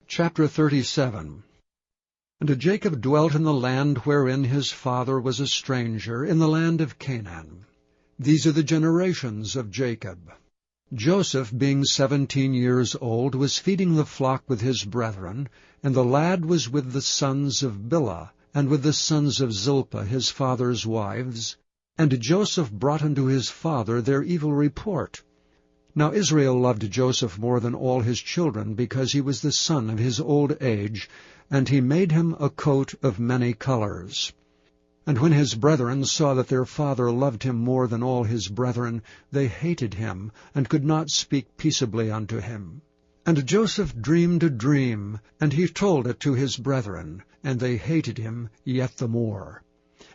Chapter 37. And Jacob dwelt in the land wherein his father was a stranger, in the land of Canaan. These are the generations of Jacob. Joseph, being 17 years old, was feeding the flock with his brethren, and the lad was with the sons of Bilhah, and with the sons of Zilpah his father's wives. And Joseph brought unto his father their evil report. Now Israel loved Joseph more than all his children, because he was the son of his old age, and he made him a coat of many colors. And when his brethren saw that their father loved him more than all his brethren, they hated him, and could not speak peaceably unto him. And Joseph dreamed a dream, and he told it to his brethren, and they hated him yet the more.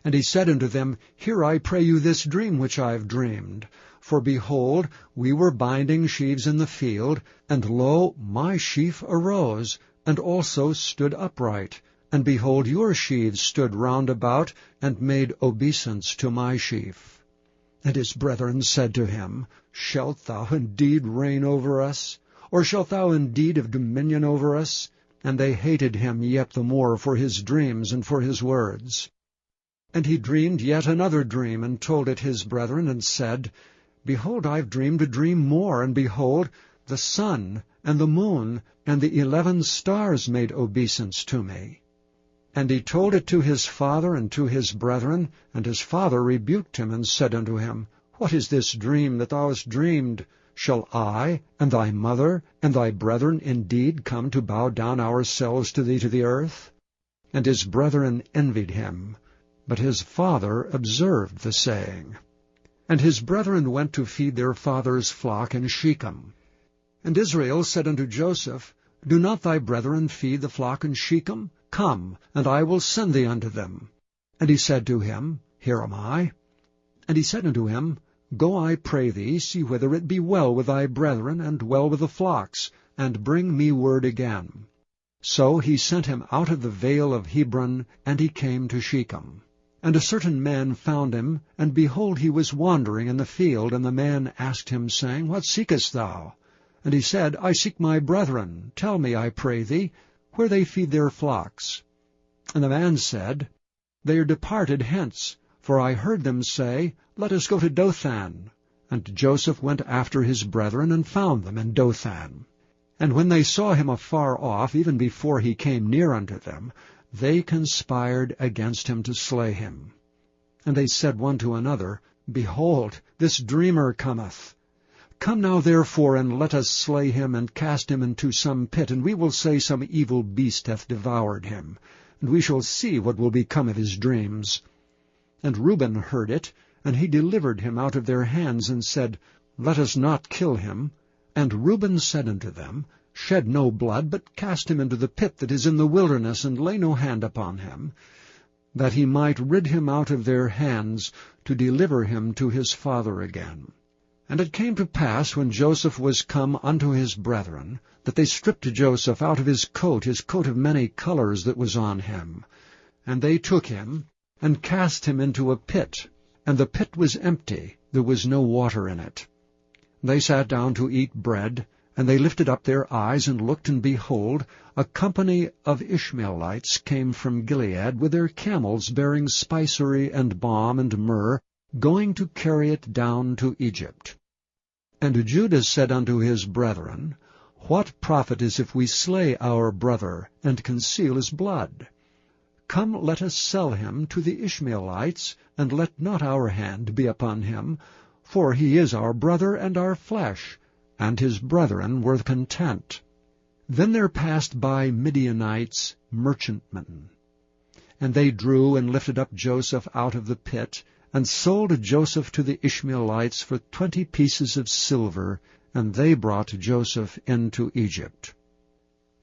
And he said unto them, Hear, I pray you, this dream which I have dreamed. For behold, we were binding sheaves in the field, and lo, my sheaf arose, and also stood upright. And behold, your sheaves stood round about, and made obeisance to my sheaf. And his brethren said to him, Shalt thou indeed reign over us? Or shalt thou indeed have dominion over us? And they hated him yet the more for his dreams and for his words. And he dreamed yet another dream, and told it his brethren, and said, Behold, I have dreamed a dream more, and behold, the sun and the moon and the 11 stars made obeisance to me. And he told it to his father and to his brethren, and his father rebuked him, and said unto him, What is this dream that thou hast dreamed? Shall I, and thy mother, and thy brethren indeed come to bow down ourselves to thee to the earth? And his brethren envied him, but his father observed the saying. And his brethren went to feed their father's flock in Shechem. And Israel said unto Joseph, Do not thy brethren feed the flock in Shechem? Come, and I will send thee unto them. And he said to him, Here am I. And he said unto him, Go, I pray thee, see whether it be well with thy brethren, and well with the flocks, and bring me word again. So he sent him out of the vale of Hebron, and he came to Shechem. And a certain man found him, and behold, he was wandering in the field. And the man asked him, saying, What seekest thou? And he said, I seek my brethren. Tell me, I pray thee, where they feed their flocks. And the man said, They are departed hence, for I heard them say, Let us go to Dothan. And Joseph went after his brethren, and found them in Dothan. And when they saw him afar off, even before he came near unto them, they conspired against him to slay him. And they said one to another, Behold, this dreamer cometh. Come now therefore, and let us slay him, and cast him into some pit, and we will say some evil beast hath devoured him, and we shall see what will become of his dreams. And Reuben heard it, and he delivered him out of their hands, and said, Let us not kill him. And Reuben said unto them, Shed no blood, but cast him into the pit that is in the wilderness, and lay no hand upon him, that he might rid him out of their hands, to deliver him to his father again. And it came to pass, when Joseph was come unto his brethren, that they stripped Joseph out of his coat of many colors that was on him. And they took him, and cast him into a pit, and the pit was empty, there was no water in it. They sat down to eat bread, and they lifted up their eyes, and looked, and behold, a company of Ishmaelites came from Gilead with their camels bearing spicery and balm and myrrh, going to carry it down to Egypt. And Judah said unto his brethren, What profit is if we slay our brother, and conceal his blood? Come, let us sell him to the Ishmaelites, and let not our hand be upon him, for he is our brother and our flesh. And his brethren were content. Then there passed by Midianites, merchantmen. And they drew and lifted up Joseph out of the pit, and sold Joseph to the Ishmaelites for 20 pieces of silver, and they brought Joseph into Egypt.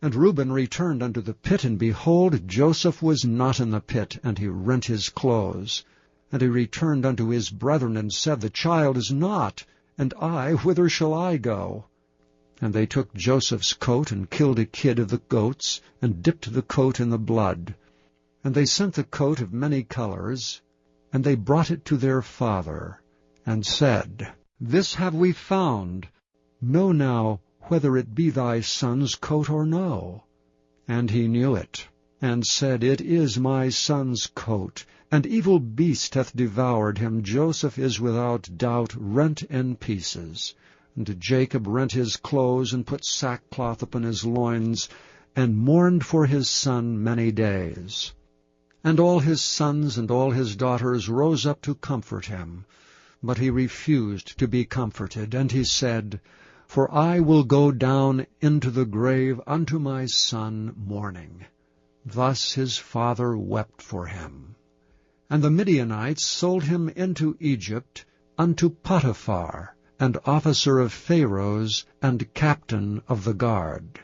And Reuben returned unto the pit, and behold, Joseph was not in the pit, and he rent his clothes. And he returned unto his brethren, and said, The child is not, and I, whither shall I go? And they took Joseph's coat, and killed a kid of the goats, and dipped the coat in the blood. And they sent the coat of many colors, and they brought it to their father, and said, This have we found. Know now whether it be thy son's coat or no. And he knew it, and said, It is my son's coat. An evil beast hath devoured him. Joseph is without doubt rent in pieces. And Jacob rent his clothes, and put sackcloth upon his loins, and mourned for his son many days. And all his sons and all his daughters rose up to comfort him. But he refused to be comforted, and he said, For I will go down into the grave unto my son mourning. Thus his father wept for him. And the Midianites sold him into Egypt unto Potiphar, an officer of Pharaoh's, and captain of the guard.